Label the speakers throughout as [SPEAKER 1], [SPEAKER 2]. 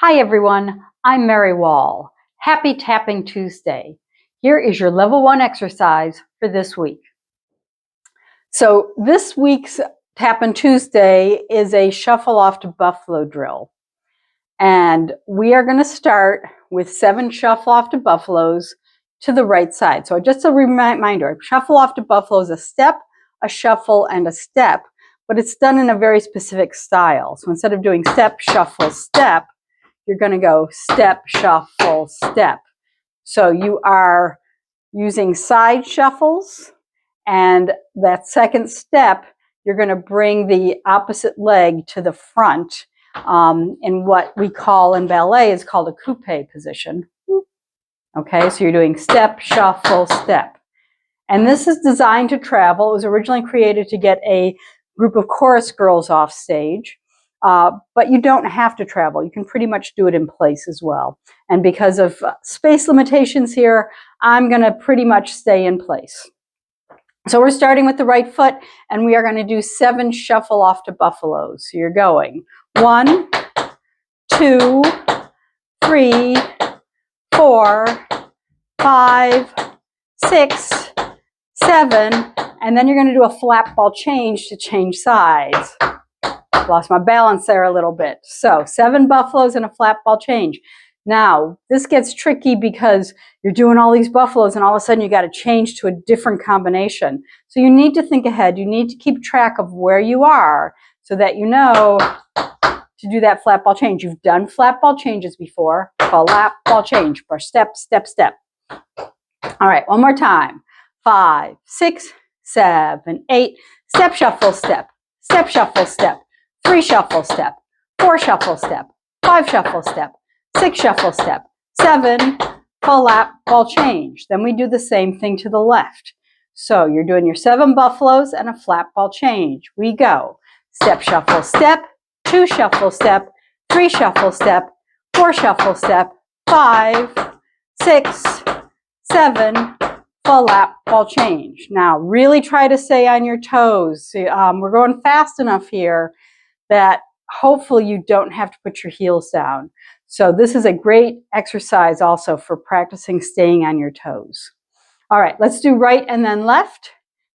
[SPEAKER 1] Hi everyone, I'm Mary Wall. Happy Tapping Tuesday. Here is your level 1 exercise for this week. So this week's Tappin' Tuesday is a shuffle off to buffalo drill. And we are going to start with 7 shuffle off to buffaloes to the right side. So just a reminder, shuffle off to buffalo is a step, a shuffle, and a step, but it's done in a very specific style. So instead of doing step, shuffle, step, you're going to go step, shuffle, step. So you are using side shuffles, and that second step, you're going to bring the opposite leg to the front in what we call in ballet is called a coupe position. Okay, so you're doing step, shuffle, step. And this is designed to travel. It was originally created to get a group of chorus girls off stage. But you don't have to travel. You can pretty much do it in place as well. And because of space limitations here, I'm going to pretty much stay in place. So we're starting with the right foot, and we are going to do 7 shuffle off to buffaloes. So you're going 1, 2, 3, 4, 5, 6, 7, and then you're going to do a flat ball change to change sides. Lost my balance there a little bit. So 7 buffaloes and a flat ball change. Now, this gets tricky because you're doing all these buffaloes and all of a sudden you got to change to a different combination. So you need to think ahead. You need to keep track of where you are so that you know to do that flat ball change. You've done flat ball changes before. Flat ball change. Step, step, step. All right, one more time. 5, 6, 7, 8. Step, shuffle, step. Step, shuffle, step. 3 shuffle step, 4 shuffle step, 5 shuffle step, 6 shuffle step, 7 flat ball change. Then we do the same thing to the left. So you're doing your 7 buffaloes and a flat ball change. We go step, shuffle, step, 2 shuffle step, 3 shuffle step, 4 shuffle step, 5, 6, 7 flat ball change. Now really try to stay on your toes. We're going fast enough here that hopefully you don't have to put your heels down. So this is a great exercise also for practicing staying on your toes. All right, let's do right and then left.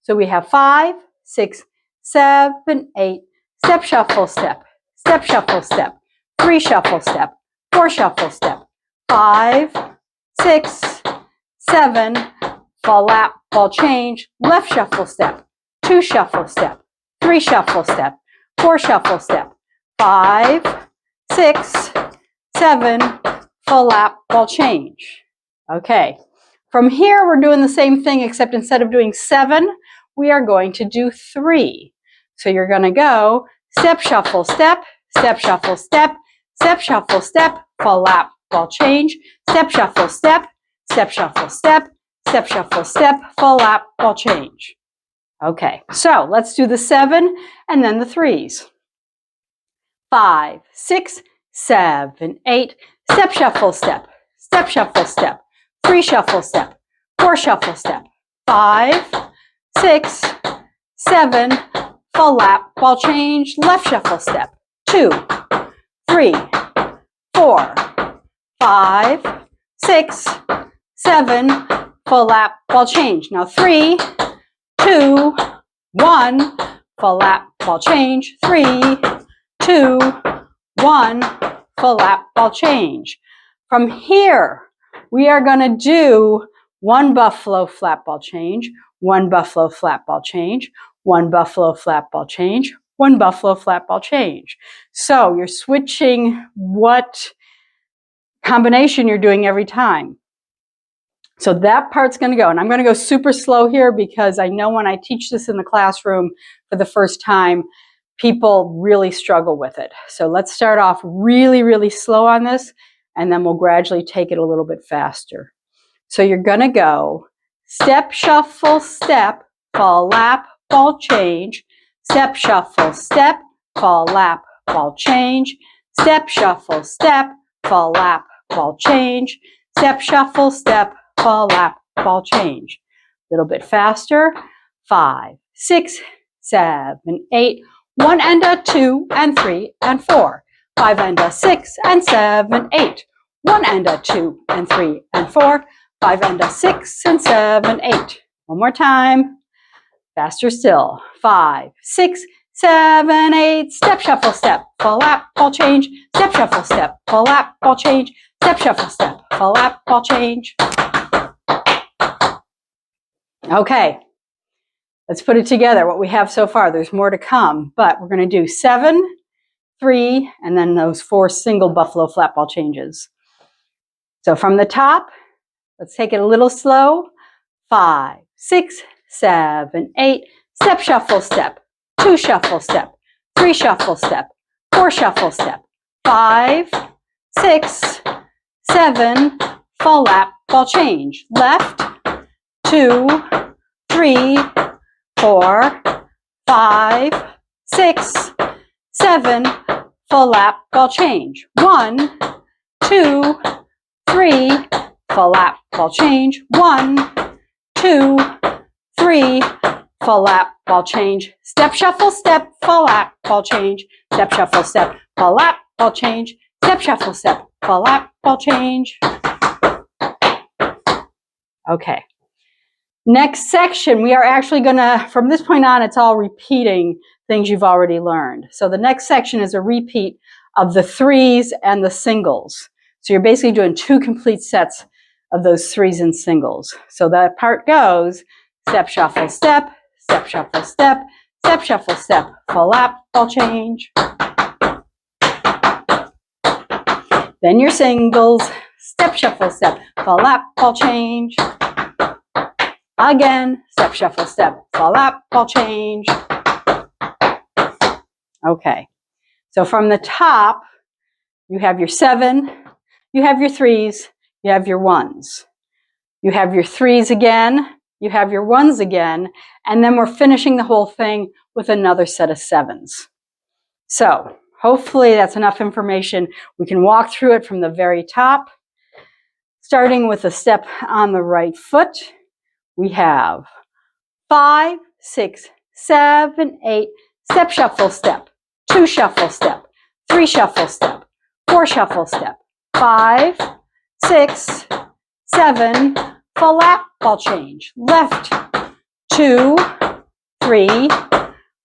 [SPEAKER 1] So we have 5, 6, 7, 8, step, shuffle, step, step, shuffle, step, 3 shuffle, step, 4 shuffle, step, 5, 6, 7, flat ball change, left shuffle step, 2 shuffle step, 3 shuffle step, 4 shuffle step, 5, 6, 7, flat ball change. Okay, from here we're doing the same thing except instead of doing 7, we are going to do 3. So you're going to go step, shuffle, step, step, shuffle, step, step, shuffle, step, flat ball change, step, shuffle, step, step, shuffle, step, step, shuffle, step, flat ball change. Okay, so let's do the 7 and then the 3s. 5, 6, 7, 8, step, shuffle, step, step, shuffle, step, 3 shuffle, step, 4 shuffle, step, 5, 6, 7, flat ball change, left shuffle, step, 2, 3, 4, 5, 6, 7, flat ball change. Now 3, 2, 1, flat ball change, 3, 2, 1, flat ball change. From here, we are going to do 1 buffalo flat ball change, 1 buffalo flat ball change, 1 buffalo flat ball change, 1 buffalo flat ball change. So you're switching what combination you're doing every time. So that part's going to go, and I'm going to go super slow here because I know when I teach this in the classroom for the first time, people really struggle with it. So let's start off really, really slow on this, and then we'll gradually take it a little bit faster. So you're going to go step, shuffle, step, flat ball change, step, shuffle, step, flat ball change, step, shuffle, step, flat ball change, step, shuffle, step, flat ball change. A little bit faster. 5, 6, 7, 8, 1 and a 2 and 3 and 4. 5 and a 6 and 7, 8. 1 and a 2 and 3 and 4. 5 and a 6 and 7, 8. One more time. Faster still. 5, 6, 7, 8. Step, shuffle, step. Full lap, ball change. Step, shuffle, step. Full lap, ball change. Step, shuffle, step. Full lap, ball change. Okay. Let's put it together, what we have so far. There's more to come, but we're going to do 7, 3, and then those 4 single buffalo flat ball changes. So from the top, let's take it a little slow. 5, 6, 7, 8. Step, shuffle, step. 2 shuffle, step. 3 shuffle, step. 4 shuffle, step. 5, 6, 7. Full lap, ball change. Left, 2, 3, 4, 5, 6, 7. Full lap, ball change. 1, 2, 3. Full lap, ball change. 1, 2, 3. Full lap, ball change. Step, shuffle, step. Full lap, ball change. Step, shuffle, step. Full lap, ball change. Step, shuffle, step. Full lap, ball change. Okay. Next section, we are actually going to, from this point on, it's all repeating things you've already learned. So the next section is a repeat of the threes and the singles. So you're basically doing 2 complete sets of those threes and singles. So that part goes step, shuffle, step, step, shuffle, step, step, shuffle, step, full lap, ball change. Then your singles, step, shuffle, step, full lap, ball change. Again, step, shuffle, step, full lap, ball change. Okay, so from the top, you have your 7, you have your 3s, you have your 1s. You have your 3s again, you have your 1s again, and then we're finishing the whole thing with another set of 7s. So hopefully that's enough information. We can walk through it from the very top. Starting with a step on the right foot, we have 5, 6, 7, 8, step, shuffle, step, 2 shuffle, step, 3 shuffle, step, 4 shuffle, step, 5, 6, 7, full lap, ball change. Left, 2, 3,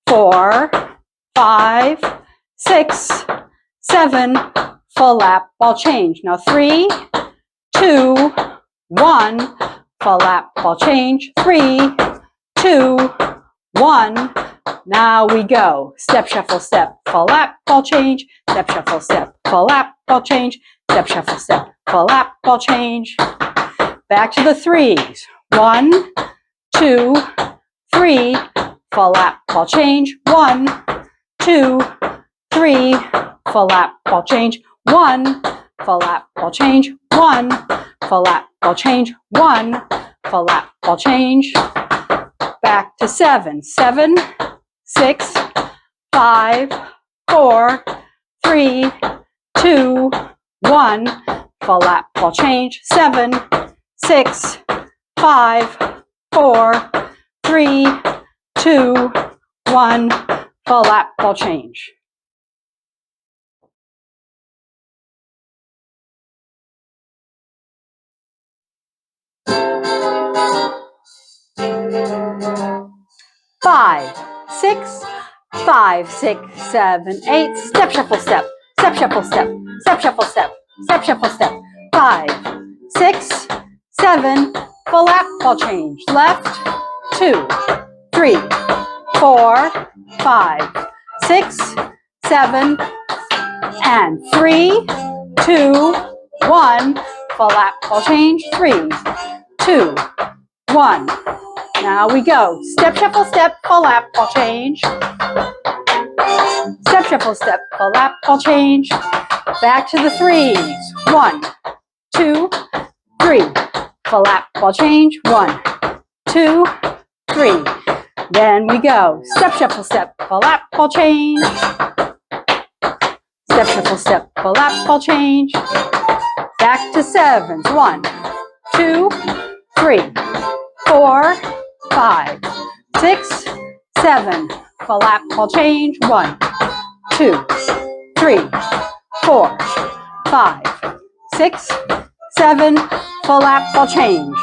[SPEAKER 1] 4, 5, 6, 7, full lap, ball change. Now 3, 2, 1, full lap, ball change. 3, 2, 1. Now we go. Step, shuffle, step, full lap, ball change. Step, shuffle, step, full lap, ball change. Step, shuffle, step, full lap, ball change. Back to the 3s. 1, 2, 3. Full lap, ball change. 1, 2, 3. Full lap, ball change. 1, full lap, ball change. 1, full lap, ball change. 1, full lap, ball change. Back to 7. 7, 6, 5, 4, 3, 2, 1. Full lap, ball change. 7, 6, 5, 4, 3, 2, 1. Full lap, ball change. Five, 6, 5, 6, 7, 8. Step, shuffle, step. Step, shuffle, step. Step, shuffle, step. Step, shuffle, step. 5, 6, 7. Full lap, ball change. Left, 2, 3, 4, 5, 6, 7, and 3, 2, 1. Full lap, ball change. 3, 2, 1. Now we go. Step, shuffle, step, full lap, ball change. Step, shuffle, step, full lap, ball change. Back to the 3s. 1, 2, 3. Full lap, ball change. 1, 2, 3. Then we go. Step, shuffle, step, full lap, ball change. Step, shuffle, step, full lap, ball change. Back to 7s. 1, 2, 3, 4, 5, 6, 7. Full lap, ball change. 1, 2, 3, 4, 5, 6, 7, full lap, ball change.